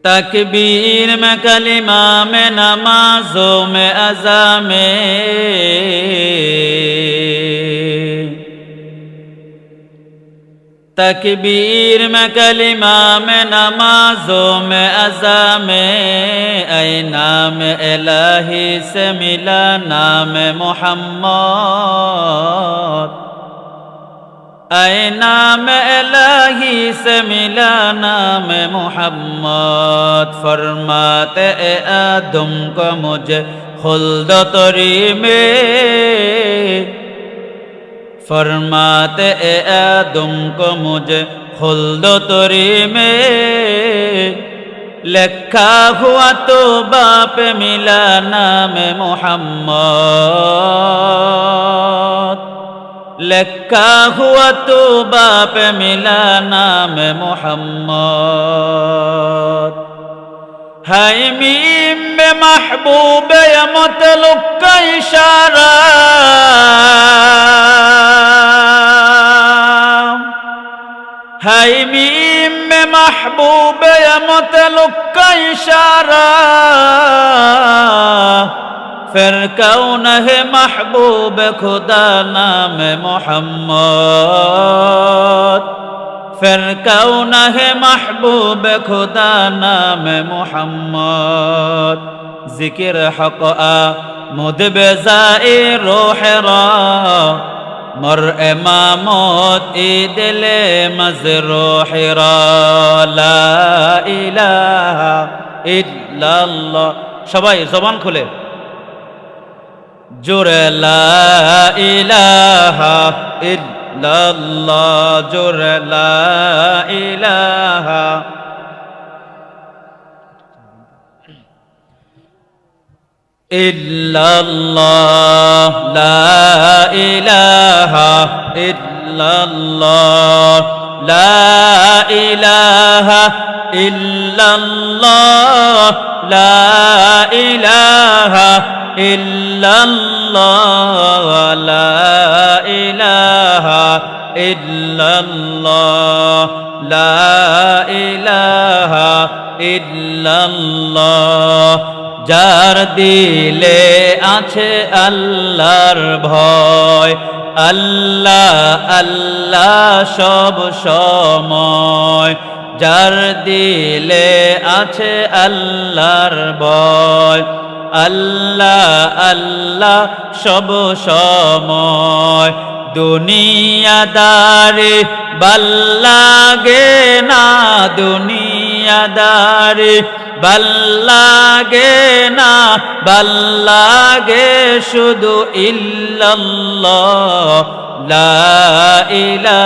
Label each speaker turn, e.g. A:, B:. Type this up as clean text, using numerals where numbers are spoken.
A: तकबीर में कलिमा में नमाजों में अज़ा में तकबीर में कलिमा में नमाजों में अज़ा में ऐ नाम इलाही से मिला नाम मोहम्मद ऐ नाम इलाही से मिला नाम मोहम्मद फरमाते ए आदम को मुझे खुल्द तरी में फरमाते ए आदम को मुझे खुल्द तरी में लिखा हुआ तो बाप मिला नाम मोहम्मद लिखा हुआ तो बाप मिला नाम मोहम्मद है मीम में महबूब या मतलुक का इशारा है मीम में महबूब या मतलुक का इशारा फिर कौन है महबूब खुदा नाम मोहम्मद फिर कौन है महबूब खुदा नाम मोहम्मद जिक्र हक़ मुदबज़ाए रूह रा मर इमामत दिल मज़रूह रा ला इलाहा इल्लल्लाह सबाई ज़बान खुले जोरे ला इलाहा इल्लल्लाह जोरे ला इलाहा इल्लल्लाह ला इलाहा इल्लल्लाह ला इलाहा इल्लल्लाह ला इलाहा इल्लल्लाह ला इलाहा इल्लल्लाह ला इलाहा इल्लल्लाह যার দিলে আছে আল্লাহর ভয় আল্লাহ আল্লাহ সব সময় যার দিলে আছে আল্লাহর ভয় আল্লাহ আল্লাহ সব সময় দুনিয়াদারে ভাল্লাগে না দুনিয়াদারে ভাল্লাগে না ভাল্লাগে শুধু ইল্লাল্লাহ লা ইলাহা